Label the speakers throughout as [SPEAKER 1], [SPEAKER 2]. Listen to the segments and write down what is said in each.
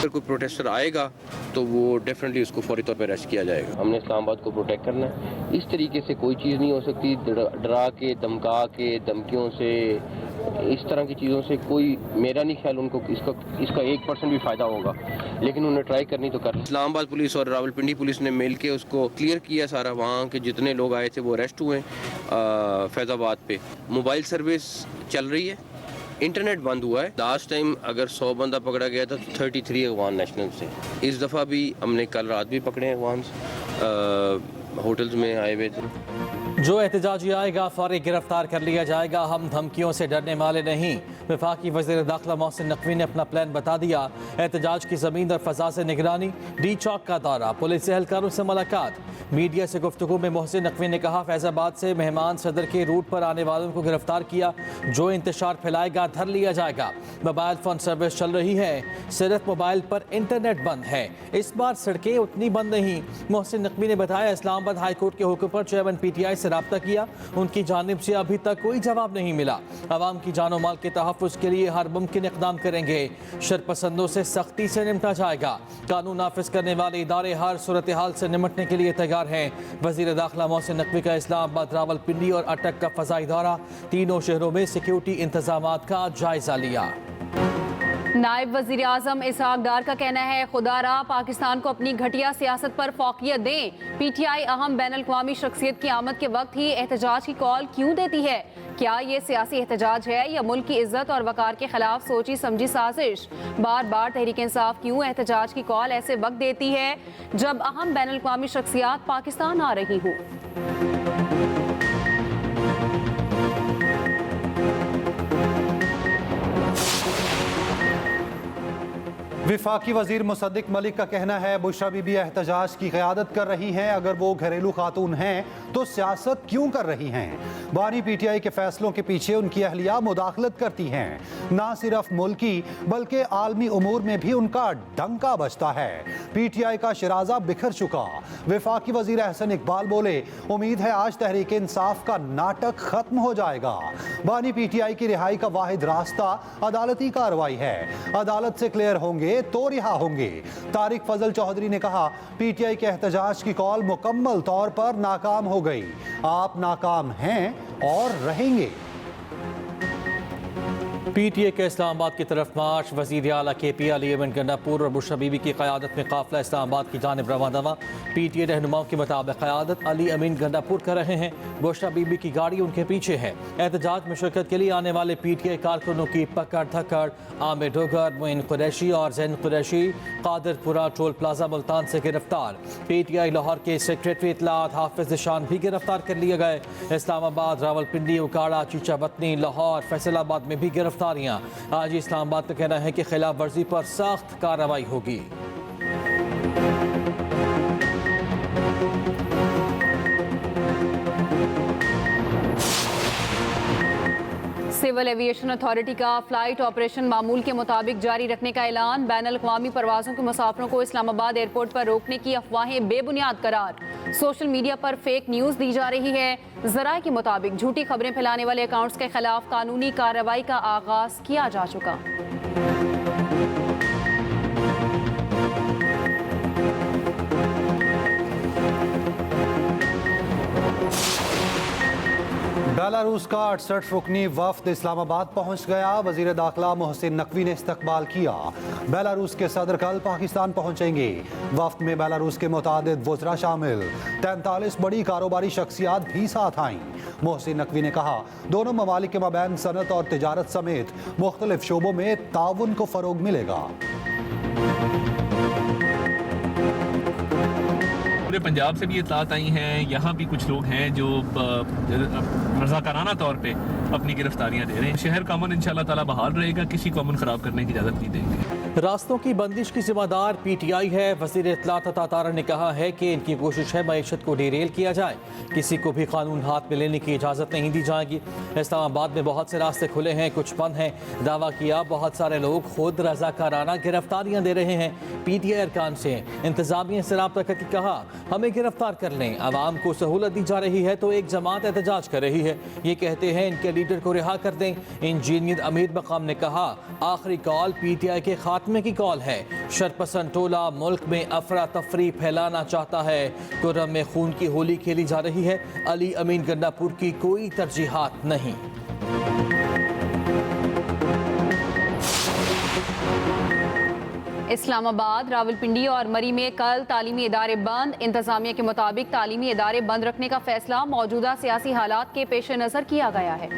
[SPEAKER 1] अगर कोई प्रोटेस्टर आएगा तो वो डेफिनेटली उसको फौरी तौर पर अरेस्ट किया जाएगा। हमने इस्लामाबाद को प्रोटेक्ट करना है। इस तरीके से कोई चीज़ नहीं हो सकती, डरा के, धमका के, धमकियों से, इस तरह की चीज़ों से कोई, मेरा नहीं ख्याल उनको इसका 1% भी फ़ायदा होगा, लेकिन उन्हें ट्राई करनी तो कर। इस्लामाबाद पुलिस और रावलपिंडी पुलिस ने मिल के उसको क्लियर किया सारा। वहाँ के जितने लोग आए थे वो अरेस्ट हुए। फैज़ाबाद पे मोबाइल सर्विस चल रही है, इंटरनेट बंद हुआ है। लास्ट टाइम अगर 100 बंदा पकड़ा गया था तो 33 अगवान नेशनल से। इस दफ़ा भी हमने कल रात भी पकड़े अगवान होटल्स में आए हुए थे।
[SPEAKER 2] जो एहतजाजी आएगा फौरी गिरफ्तार कर लिया जाएगा। हम धमकियों से डरने वाले नहीं। वफाकी वज़ीर दाखिला मोहसिन नकवी ने अपना प्लान बता दिया। एहतजाज की ज़मीन और फ़ज़ा से निगरानी, डी चौक का दौरा, पुलिस एहलकारों से मुलाकात। मीडिया से गुफ्तगू में मोहसिन नकवी ने कहा, फैज़ाबाद से मेहमान सदर के रूट पर आने वालों को गिरफ्तार किया। जो इंतशार फैलाएगा धर लिया जाएगा। मोबाइल फ़ोन सर्विस चल रही है, सिर्फ मोबाइल पर इंटरनेट बंद है। इस बार सड़कें उतनी बंद नहीं। मोहसिन नकवी ने बताया, इस्लामाबाद हाई कोर्ट के हुक्म पर चेयरमैन PTI से राब्ता किया, उनकी जानिब से अभी तक कोई जवाब नहीं मिला। अवाम की जानो माल के तहफ़्फ़ुज़ के लिए हर मुमकिन इक़दाम करेंगे। शरपसंदों से सख्ती से निपटा जाएगा। कानून नाफिज करने वाले इदारे हर सूरत हाल से निपटने के लिए तैयार हैं। वज़ीर दाखिला मोहसिन नकवी का इस्लामाबाद, रावलपिंडी और अटक का फ़ज़ाई दौरा, तीनों शहरों में सिक्योरिटी इंतजामात का जायजा लिया।
[SPEAKER 3] नायब वज़ीर आज़म इसहाक डार का कहना है, खुदारा पाकिस्तान को अपनी घटिया सियासत पर फौकियत दें। PTI अहम बैन अल-अक़वामी शख्सियत की आमद के वक्त ही एहतजाज की कॉल क्यों देती है? क्या ये सियासी एहतजाज है या मुल्क की इज्जत और वकार के खिलाफ सोची समझी साजिश? बार बार तहरीक इंसाफ क्यों एहतजाज की कॉल ऐसे वक्त देती है जब अहम बैन अल-अक़वामी शख्सियात पाकिस्तान आ रही हों?
[SPEAKER 4] वफाकी वजीर मुसद्दिक मलिक का कहना है, बुशरा बीबी एहतजाज की क़यादत कर रही हैं। अगर वो घरेलू खातून हैं तो सियासत क्यों कर रही हैं? बानी PTI के फैसलों के पीछे उनकी अहलिया मुदाखलत करती हैं। ना सिर्फ मुल्की बल्कि आलमी उमूर में भी उनका डंका बजता है। PTI का शराजा बिखर चुका। वफाकी वजीर अहसन इकबाल बोले, उम्मीद है आज तहरीक इंसाफ का नाटक खत्म हो जाएगा। बानी PTI की रिहाई का वाहिद रास्ता अदालती कार्रवाई है। अदालत से क्लियर होंगे तो रिहा होंगे। तारिक फजल चौधरी ने कहा, PTI के एहतजाज की कॉल मुकम्मल तौर पर नाकाम हो गई। आप नाकाम हैं और रहेंगे।
[SPEAKER 2] PTI के इस्लामाबाद की तरफ मार्च, वज़ीर आला KP अली अमीन गंडापुर और बुशरा बीबी की क़यादत में काफ़िला इस्लामाबाद की जानिब रवाना हुआ। PTI रहनुमाओं के मुताबिक क़यादत अली अमीन गंडापुर कर रहे हैं। बुशरा बीबी की गाड़ी उनके पीछे है। एहतजाज में शिरकत के लिए आने वाले PTI कारकुनों की पकड़ धकड़, आमिर डोगर, मोइन कुरैशी और जैन कुरैशी कादिरपुरा टोल प्लाजा मुल्तान से गिरफ्तार। PTI लाहौर के सेक्रेटरी इत्तलात हाफिज निशान भी गिरफ्तार कर लिए गए। इस्लामाबाद, रावलपिंडी, उकाड़ा, चीचावतनी, लाहौर, फैसलाबाद में भी गिरफ्तारियाँ। आज इस्लामाबाद का कहना है कि खिलाफ वर्जी पर सख्त कार्रवाई होगी।
[SPEAKER 3] सिविल एविएशन अथॉरिटी का फ्लाइट ऑपरेशन मामूल के मुताबिक जारी रखने का ऐलान। बैन अल-अक़वामी परवाज़ों के मुसाफिरों को इस्लामाबाद एयरपोर्ट पर रोकने की अफवाहें बेबुनियाद करार। सोशल मीडिया पर फेक न्यूज़ दी जा रही है। ज़राए के मुताबिक झूठी खबरें फैलाने वाले अकाउंट्स के खिलाफ कानूनी कार्रवाई का आगाज़ किया जा चुका।
[SPEAKER 4] बेलारूस का 68 रुकनी वफ्द इस्लामाबाद पहुंच गया। वजीर दाखिला मोहसिन नकवी ने इस्तकबाल किया। बेलारूस के सदर कल पाकिस्तान पहुंचेंगे। वफ्द में बेलारूस के मुतादिद वज़रा शामिल, 43 बड़ी कारोबारी शख्सियात भी साथ आईं। मोहसिन नकवी ने कहा, दोनों ममालिक के मबैन सनत और तिजारत समेत मुख्तलिफ शोबों में ताउन को फ़रोग मिलेगा।
[SPEAKER 5] पूरे पंजाब से भी इत्तलात आई हैं। यहाँ भी कुछ लोग हैं जो रज़ाकाराना तौर पे अपनी गिरफ्तारियां दे रहे हैं। शहर का अमन इंशाअल्लाह ताला बहाल रहेगा, किसी को अमन खराब करने की इजाज़त नहीं देंगे।
[SPEAKER 2] रास्तों की बंदिश की जिम्मेदार PTI है। वज़ीर इत्तलात अता तारा ने कहा है कि इनकी कोशिश है मईशत को डिरेल किया जाए। किसी को भी कानून हाथ में लेने की इजाज़त नहीं दी जाएगी। इस्लामाबाद में बहुत से रास्ते खुले हैं, कुछ बंद हैं। दावा किया, बहुत सारे लोग खुद रज़ाकाराना गिरफ्तारियां दे रहे हैं। PTI अरकान से इंतज़ामिया से रब्ता करके कहा, हमें गिरफ्तार कर लें। आवाम को सहूलत दी जा रही है तो एक जमात एहतजाज कर रही है। ये कहते हैं इनके लिए लीडर को रिहा कर दें। इंजीनियर अमीर मकाम ने कहा आखिरी कॉल PTI के खात्मे की कॉल है। शरपसंद टोला मुल्क में अफरा तफरी फैलाना चाहता है। कुर्रम में खून की होली खेली जा रही है। अली अमीन गंडापुर की कोई तरजीहात नहीं।
[SPEAKER 3] इस्लामाबाद, रावलपिंडी और मरी में कल तालीमी इदारे बंद। इंतजामिया के मुताबिक तालीमी इदारे बंद रखने का फैसला मौजूदा सियासी हालात के पेश नज़र किया गया है।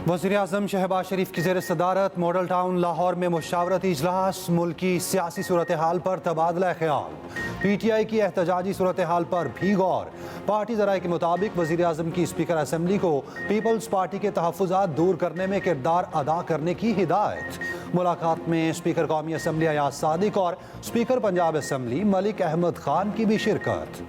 [SPEAKER 4] वज़ीर-ए-आज़म शहबाज शरीफ की ज़ेर सदारत मॉडल टाउन लाहौर में मुशावरती इजलास। मुल्क की सियासी सूरत हाल पर तबादला ख्याल। PTI की एहतजाजी सूरत हाल पर भी गौर। पार्टी ज़राए के मुताबिक वज़ीर-ए-आज़म की स्पीकर असम्बली को पीपल्स पार्टी के तहफ़्फ़ुज़ात दूर करने में किरदार अदा करने की हिदायत। मुलाकात में स्पीकर कौमी असम्बली अयाज सादिक और स्पीकर पंजाब असम्बली मलिक अहमद खान की भी शिरकत।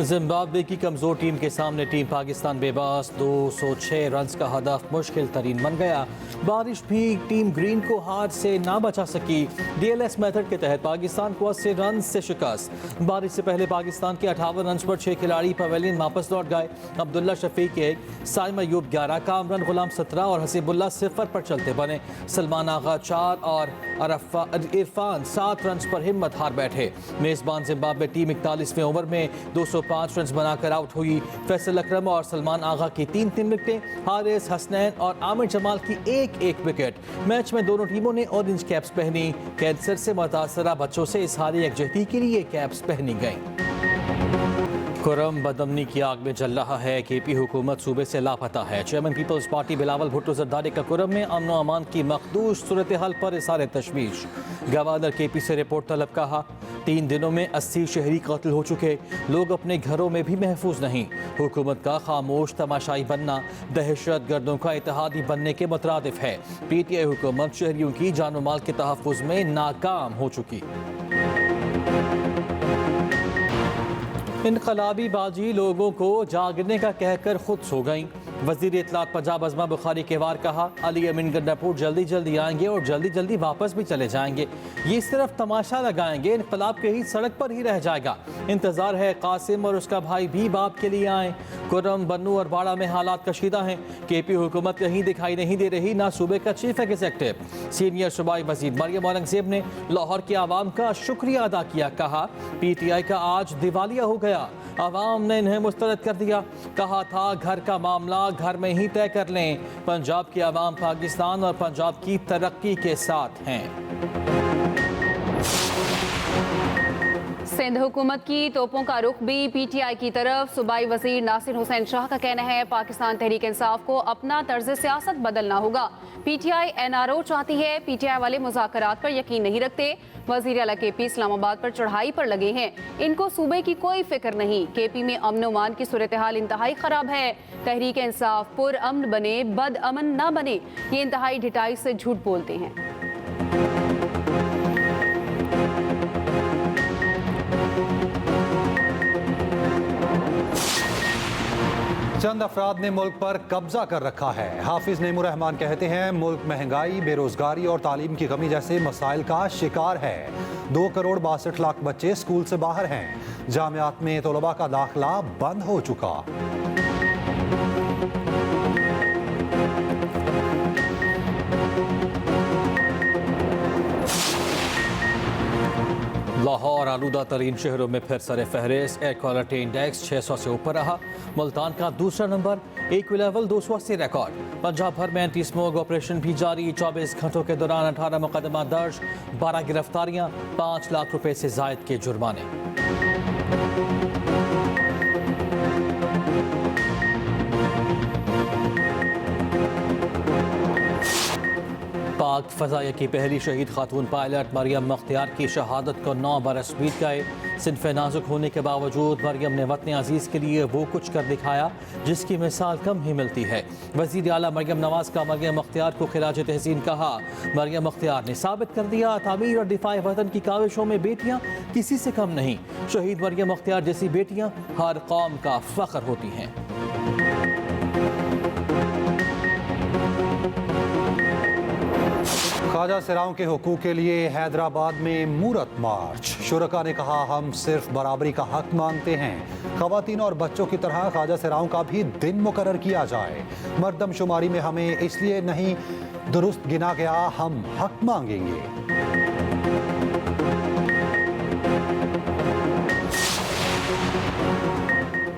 [SPEAKER 2] जिम्बाब्वे की कमजोर टीम के सामने टीम पाकिस्तान बेबस। 206 रन्स का हदफ मुश्किल तरीन बन गया। बारिश भी टीम ग्रीन को हार से ना बचा सकी। DLS मेथड के तहत पाकिस्तान को 80 रन से शिकस्त। बारिश से पहले पाकिस्तान के 58 रन पर 6 खिलाड़ी पवेलियन वापस लौट गए। अब्दुल्ला शफीक 1, साइम अयूब 11, कामरान गुलाम 17 और हसीबुल्ला 0 पर चलते बने। सलमान आगा 4 और इरफान 7 रन पर हिम्मत हार बैठे। मेजबान जिम्बाब्वे टीम 41वें ओवर में 205 रन बनाकर आउट हुई। फैसल अकरम और सलमान आगा की 3 विकेटें, हारिस हसनैन और आमिर जमाल की एक विकेट। मैच में दोनों टीमों ने ऑरेंज कैप्स पहनी। कैंसर से मुतासरा बच्चों से इजहार यकजहती के लिए कैप्स पहनी गईं। कुर्रम बदअमनी की आग में जल रहा है। KP हुकूमत सूबे से लापता है। Chairman People's party Bilawal Bhutto Zardari का कुर्रम में अमन अमान की मखदूश सूरत हाल पर इज़हार तशवीश। गवर्नर KP से रिपोर्ट तलब। कहा 3 दिनों में 80 शहरी कत्ल हो चुके। लोग अपने घरों में भी महफूज नहीं। हुकूमत का खामोश तमाशाई बनना दहशत गर्दों का इत्तेहादी बनने के मुतरादिफ है। PTI हुकूमत शहरियों की जान माल के तहफ़्फ़ुज़ में नाकाम हो चुकी। इनकलाबी बाजी लोगों को जागने का कहकर खुद सो गई। वज़ीर इत्तलात पंजाब अज़मा बुखारी के वार कहा अली अमीन गंडापुर जल्दी जल्दी आएंगे और जल्दी जल्दी वापस भी चले जाएंगे। ये सिर्फ तमाशा लगाएंगे, इनकलाब के ही सड़क पर ही रह जाएगा। इंतज़ार है कासिम और उसका भाई भी बाप के लिए आएँ। कुर्रम, बन्नू और बाड़ा में हालात कशीदा हैं। KP हुकूमत कहीं दिखाई नहीं दे रही, ना सूबे का चीफ एग्जीक्यूटिव। सीनियर सूबाई वज़ीर मरियम औरंगज़ेब ने लाहौर के आवाम का शुक्रिया अदा किया। कहा PTI का आज दिवालिया हो गया, आवाम ने इन्हें मुस्तरद कर दिया। कहा था घर का मामला घर में ही तय कर लें। पंजाब की आवाम पाकिस्तान और पंजाब की तरक्की के साथ हैं।
[SPEAKER 3] सिंध हुकूमत की तोपों का रुख भी PTI की तरफ। सूबाई वजीर नासिर हुसैन शाह का कहना है पाकिस्तान तहरीक इंसाफ को अपना तर्ज सियासत बदलना होगा। PTI NRO चाहती है, PTI वाले मुज़ाकरात पर यकीन नहीं रखते। वज़ीर आला KP इस्लामाबाद पर चढ़ाई पर लगे हैं। इनको सूबे की कोई फिक्र नहीं। KP में अमन अमान की सूरत हाल इंतहाई ख़राब है। तहरीक इंसाफ पुर अमन बने, बद अमन ना बने, ये इंतहाई ढिठाई से झूठ बोलते हैं।
[SPEAKER 4] चंद अफराद ने मुल्क पर कब्जा कर रखा है। हाफिज नेमुर रहमान कहते हैं मुल्क महंगाई, बेरोजगारी और तालीम की कमी जैसे मसाइल का शिकार है। 2 करोड़ 62 लाख बच्चे स्कूल से बाहर हैं। जामियात में तलबा का दाखिला बंद हो चुका।
[SPEAKER 2] लाहौर आलूदा तरीन शहरों में फिर सर फहरिस्त। एयर क्वालिटी इंडेक्स 600 से ऊपर रहा। मुल्तान का दूसरा नंबर, एक लेवल 280 रिकॉर्ड। पंजाब भर में एंटी स्मोक ऑपरेशन भी जारी। 24 घंटों के दौरान 18 मुकदमा दर्ज, 12 गिरफ्तारियां, 5 लाख रुपए से जायद के जुर्माने। पाक फ़ज़ाइया की पहली शहीद खातून पायलट मरियम मुख्तियार की शहादत को 9 बरस बीत गए। सिनफ़े नाजुक होने के बावजूद मरियम ने वतन अज़ीज़ के लिए वो कुछ कर दिखाया जिसकी मिसाल कम ही मिलती है। वज़ीर आला मरियम नवाज़ का मरियम मुख्तियार को खिराज तहसीन कहा। मरियम मुख्तियार ने साबित कर दिया तामीर और दिफाए वतन की काविशों में बेटियाँ किसी से कम नहीं। शहीद मरियम मुख्तियार जैसी बेटियाँ हर कौम का फ़ख्र होती हैं।
[SPEAKER 4] ख्वाजा सिराओं के हुकूक के लिए हैदराबाद में मूरत मार्च। शुरका ने कहा, हम सिर्फ बराबरी का हक मांगते हैं। खवातीन और बच्चों की तरह ख्वाजा सिराओं का भी दिन मुकर्रर किया जाए। मर्दमशुमारी में हमें इसलिए नहीं दुरुस्त गिना गया, हम हक मांगेंगे।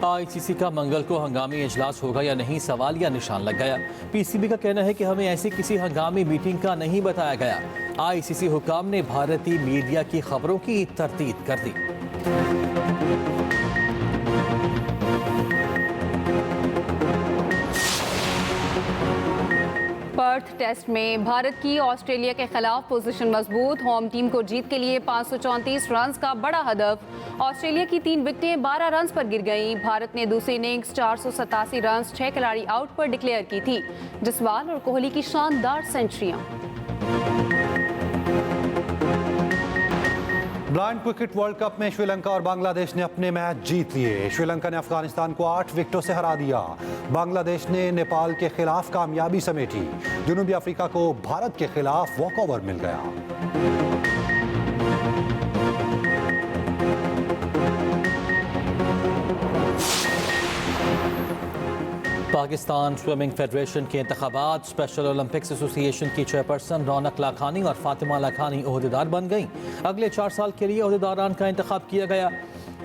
[SPEAKER 2] आईसीसी का मंगल को हंगामी इजलास होगा या नहीं, सवाल या निशान लग गया। पीसीबी का कहना है कि हमें ऐसी किसी हंगामी मीटिंग का नहीं बताया गया। आईसीसी हुकाम ने भारतीय मीडिया की खबरों की तरतीब कर दी।
[SPEAKER 3] पर्थ टेस्ट में भारत की ऑस्ट्रेलिया के खिलाफ पोजीशन मजबूत। होम टीम को जीत के लिए 534 रन का बड़ा हदफ। ऑस्ट्रेलिया की 3 विकेटें 12 रन पर गिर गईं। भारत ने दूसरी इनिंग्स 487 रन 6 खिलाड़ी आउट पर डिक्लेयर की थी। जसवाल और कोहली की शानदार सेंचुरियां।
[SPEAKER 4] ब्लाइंड क्रिकेट वर्ल्ड कप में श्रीलंका और बांग्लादेश ने अपने मैच जीत लिए। श्रीलंका ने अफगानिस्तान को 8 विकेटों से हरा दिया। बांग्लादेश ने नेपाल के खिलाफ कामयाबी समेटी। जनूबी अफ्रीका को भारत के खिलाफ वॉकओवर मिल गया।
[SPEAKER 2] पाकिस्तान स्विमिंग फेडरेशन के इंतखाबात, स्पेशल ओलंपिक्स एसोसिएशन की चेयरपर्सन रौनक लाखानी और फातिमा लाखानी ओहदेदार बन गईं। अगले 4 साल के लिए ओहदेदारान का इंतखाब किया गया।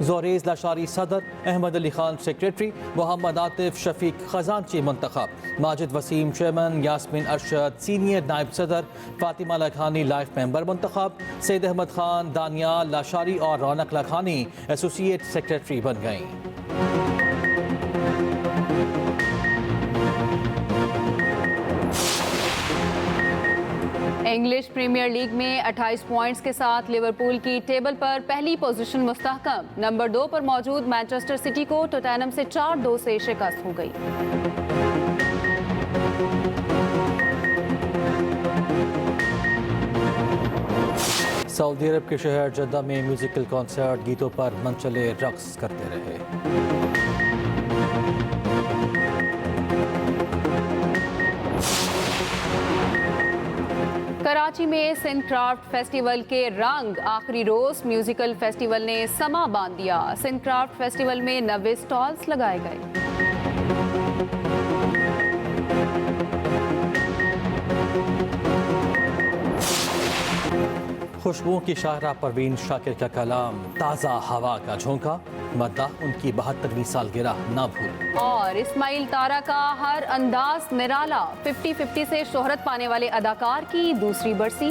[SPEAKER 2] जोरेज लाशारी सदर, अहमद अली खान सेक्रेटरी, मोहम्मद आतिफ शफीक खजानची मुंतखब, माजिद वसीम चेयरमैन, यास्मीन अरशद सीनियर नायब सदर, फातिमा लाखानी लाइफ मेंबर मुंतखब, सैयद अहमद खान, दानियाल लाशारी और रौनक लाखानी एसोसिएट सेक्रेटरी बन गईं।
[SPEAKER 3] इंग्लिश प्रीमियर लीग में 28 पॉइंट्स के साथ लिवरपूल की टेबल पर पहली पोजीशन मुस्तहकम। नंबर 2 पर मौजूद मैनचेस्टर सिटी को टोटेनहम से 4-2 से शिकस्त हो गई।
[SPEAKER 2] सऊदी अरब के शहर जद्दा में म्यूजिकल कॉन्सर्ट, गीतों पर मनचले रक्स करते रहे।
[SPEAKER 3] कराची में सिंध क्राफ्ट फेस्टिवल के रंग, आखिरी रोज म्यूजिकल फेस्टिवल ने समा बांध दिया। सिंध क्राफ्ट फेस्टिवल में 90 स्टॉल्स लगाए गए।
[SPEAKER 2] खुशबुओं की शाहरा परवीन शाकिर का कलाम, ताज़ा हवा का झोंका, मद्दाह उनकी 72वीं सालगिरह ना भूल।
[SPEAKER 3] और इस्माइल तारा का हर अंदाज निराला, 50-50 से शोहरत पाने वाले अदाकार की दूसरी बरसी।